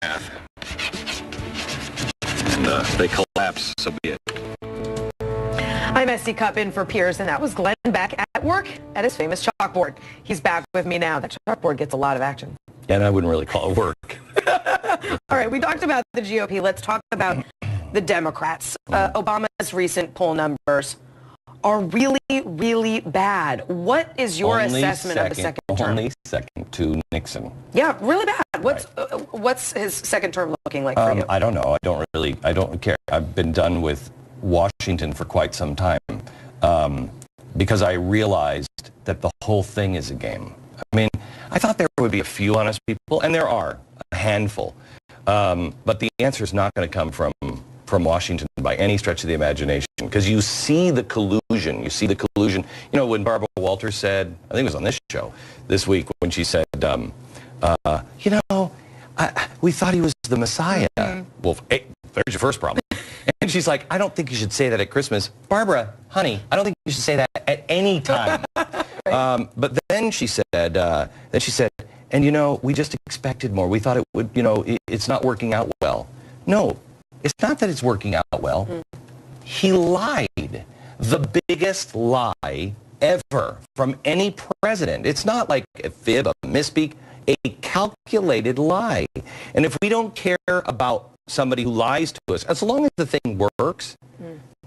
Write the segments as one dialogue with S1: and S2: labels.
S1: math. And they collapse, so be it.
S2: I'm SD Cupp in for Piers, and that was Glenn Beck at work at his famous chalkboard. He's back with me now. That chalkboard gets a lot of action.
S3: And I wouldn't really call it work.
S2: All right, we talked about the GOP. Let's talk about the Democrats. Obama's recent poll numbers are really, really bad. What is your assessment of the second term?
S3: Only second to Nixon.
S2: Yeah, really bad. What's his second term looking like for you?
S3: I don't know. I don't care. I've been done with Washington for quite some time because I realized that the whole thing is a game. I mean, I thought there would be a few honest people, and there are, a handful. But the answer is not going to come from Washington by any stretch of the imagination, because you see the collusion. You see the collusion. You know, when Barbara Walters said, I think it was on this show this week, when she said, you know, we thought he was the Messiah. Well, hey, there's your first problem. And she's like, I don't think you should say that at Christmas. Barbara, honey, I don't think you should say that at any time. But then she said, and you know, we just expected more. We thought it would, you know, it's not working out well. No, it's not that it's working out well. He lied. The biggest lie ever from any president. It's not like a fib, a misspeak, a calculated lie. And if we don't care about somebody who lies to us, as long as the thing works,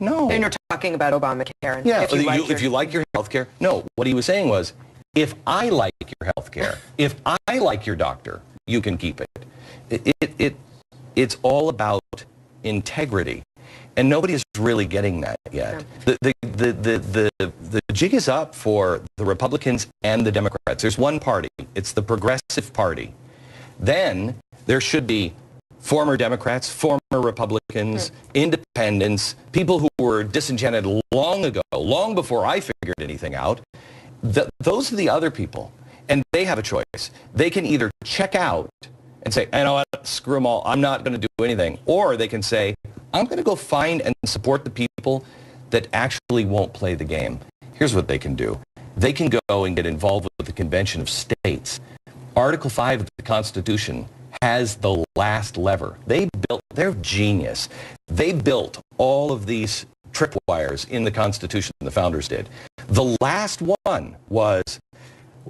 S3: no.
S2: And you're talking about Obamacare.
S3: Yeah, if you like your health care. No, what he was saying was, if I like your health care, if I like your doctor, you can keep it. It's all about integrity. And nobody is really getting that yet. Yeah. The jig is up for the Republicans and the Democrats. There's one party. It's the Progressive Party. Then there should be former Democrats, former Republicans, independents, people who were disenchanted long ago, long before I figured anything out. Those are the other people. And they have a choice. They can either check out and say, you know what, screw them all, I'm not going to do anything. Or they can say, I'm going to go find and support the people that actually won't play the game. Here's what they can do. They can go and get involved with the Convention of States. Article 5 of the Constitution has the last lever. They're genius. They built all of these tripwires in the Constitution, the founders did. The last one was,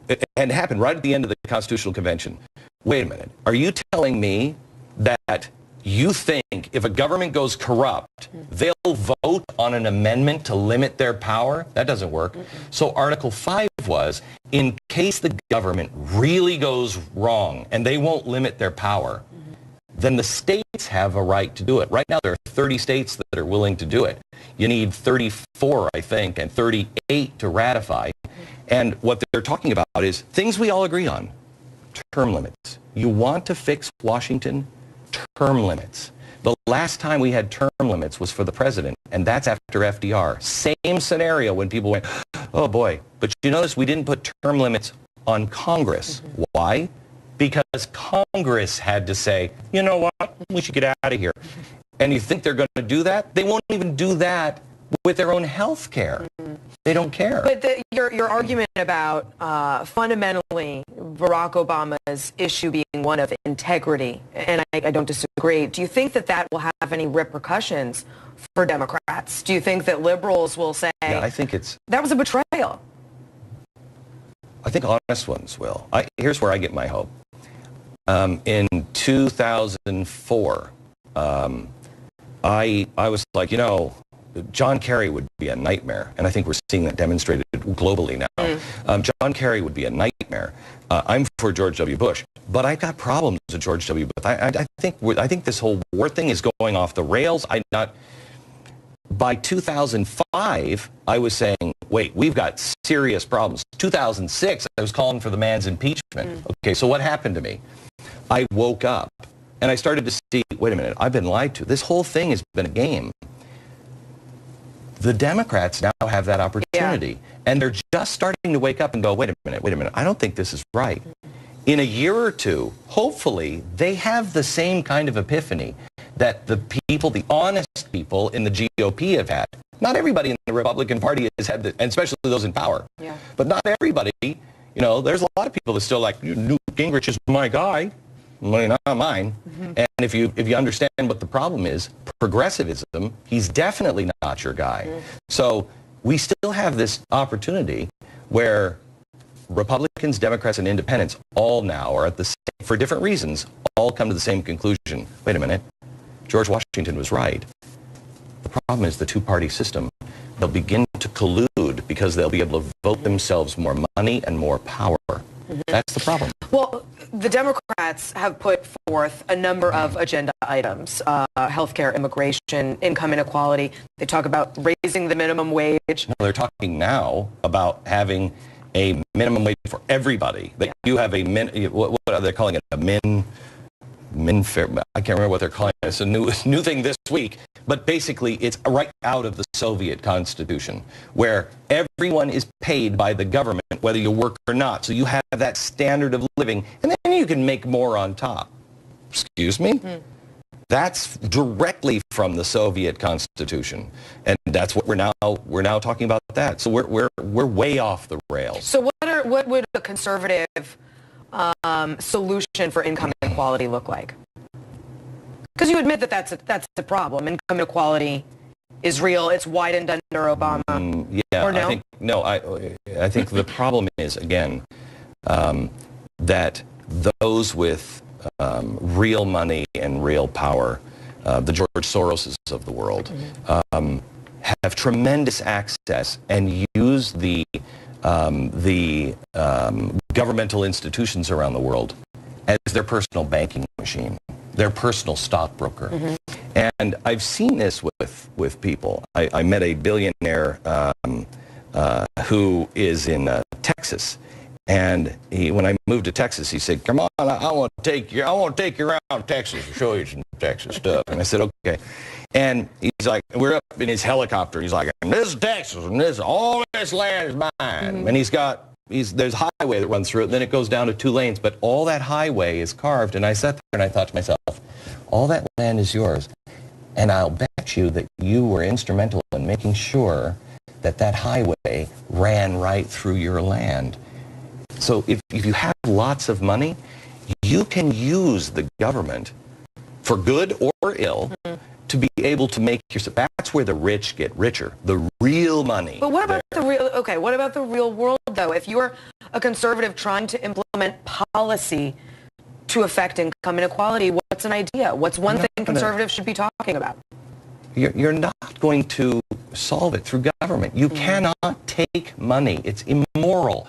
S3: and it happened right at the end of the Constitutional Convention. Wait a minute, are you telling me that you think if a government goes corrupt, they'll vote on an amendment to limit their power? That doesn't work. So Article 5 was, in case the government really goes wrong and they won't limit their power, then the states have a right to do it. Right now there are 30 states that are willing to do it. You need 34, I think, and 38 to ratify. And what they're talking about is things we all agree on. Term limits. You want to fix Washington? Term limits. The last time we had term limits was for the president, and that's after FDR. Same scenario when people went, oh boy. But you notice we didn't put term limits on Congress. Why? Because Congress had to say, you know what, we should get out of here. And you think they're going to do that? They won't even do that with their own health care. They don't care.
S2: But your argument about fundamentally Barack Obama's issue being one of integrity, and I don't disagree, do you think that that will have any repercussions for Democrats? Do you think that liberals will say,
S3: yeah, I think
S2: that was a betrayal?
S3: I think honest ones will. Here's where I get my hope. In 2004, I was like, you know, John Kerry would be a nightmare, and I think we're seeing that demonstrated globally now. John Kerry would be a nightmare. I'm for George W. Bush, but I've got problems with George W. Bush. I think this whole war thing is going off the rails. By 2005, I was saying, wait, we've got serious problems. 2006, I was calling for the man's impeachment. Okay, so what happened to me? I woke up, and I started to see, wait a minute, I've been lied to. This whole thing has been a game. The Democrats now have that opportunity, and they're just starting to wake up and go, wait a minute, I don't think this is right. In a year or two, hopefully, they have the same kind of epiphany that the people, the honest people in the GOP have had. Not everybody in the Republican Party has had, and especially those in power. But not everybody, you know, there's a lot of people that still like, Newt Gingrich is my guy. Well, not mine. And if you understand what the problem is, progressivism, he's definitely not your guy. So we still have this opportunity where Republicans, Democrats, and Independents all now are at the same, for different reasons, all come to the same conclusion. Wait a minute, George Washington was right. The problem is the two-party system. They'll begin to collude because they'll be able to vote themselves more money and more power. That's the problem.
S2: Well, the Democrats have put forth a number of agenda items, healthcare, immigration, income inequality. They talk about raising the minimum wage.
S3: No, they're talking now about having a minimum wage for everybody. That you have a what are they calling it? A min fair. I can't remember what they're calling it. It's a new thing this week. But basically, it's right out of the Soviet Constitution, where everyone is paid by the government, whether you work or not. So you have that standard of living, and then you can make more on top. Excuse me? That's directly from the Soviet Constitution, and that's what we're now talking about that. So we're way off the rails.
S2: So what would a conservative solution for income inequality look like? Because you admit that that's a problem. Income inequality is real. It's widened under Obama.
S3: Yeah,
S2: or no?
S3: I think the problem is, again, that those with real money and real power, the George Soroses of the world, have tremendous access and use the governmental institutions around the world as their personal banking machine, their personal stockbroker. And I've seen this with people. I met a billionaire who is in Texas, and when I moved to Texas, he said, "Come on, I want to take you around Texas and show you some Texas stuff." And I said, "Okay." And he's like, we're up in his helicopter. He's like, "And this is Texas, and all this land is mine." And there's a highway that runs through it, and then it goes down to 2 lanes, but all that highway is carved. And I sat there and I thought to myself, all that land is yours, and I'll bet you that you were instrumental in making sure that that highway ran right through your land. So if you have lots of money, you can use the government for good or ill to be able to make yourself. That's where the rich get richer, the real money.
S2: But what about what about the real world, though? If you're a conservative trying to implement policy to affect income inequality, what's an idea? What's one thing conservatives should be talking about?
S3: You're not going to solve it through government. You cannot take money. It's immoral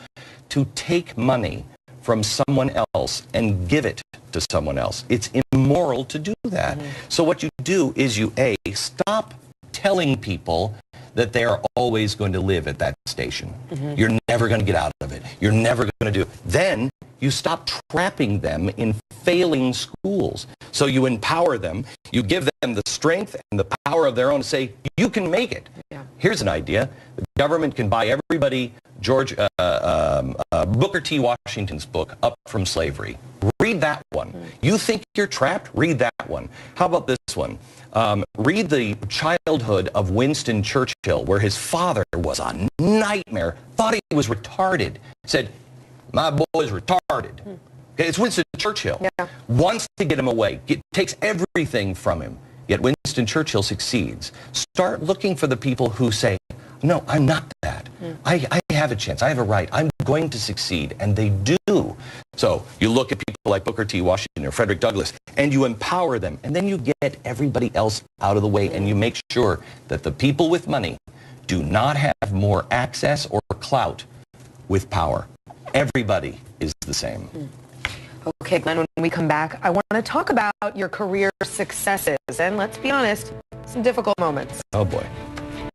S3: to take money from someone else and give it to someone else. It's immoral to do that. So what you do is you, stop telling people that they are always going to live at that station. You're never going to get out of it. You're never going to do it. Then you stop trapping them in failing schools. So you empower them. You give them the strength and the power of their own to say, you can make it. Here's an idea. The government can buy everybody Booker T. Washington's book, Up from Slavery. Read that one. You think you're trapped? Read that one. How about this one? Read the childhood of Winston Churchill, where his father was a nightmare, thought he was retarded, said, "My boy's retarded." Okay, it's Winston Churchill. Wants to get him away, takes everything from him. Yet Winston Churchill succeeds. Start looking for the people who say, "No, I'm not that. I have a chance. I have a right. I'm going to succeed." And they do. So you look at people like Booker T. Washington or Frederick Douglass, and you empower them. And then you get everybody else out of the way, and you make sure that the people with money do not have more access or clout with power. Everybody is the same.
S2: Okay, Glenn, when we come back, I want to talk about your career successes. And let's be honest, some difficult moments.
S3: Oh, boy.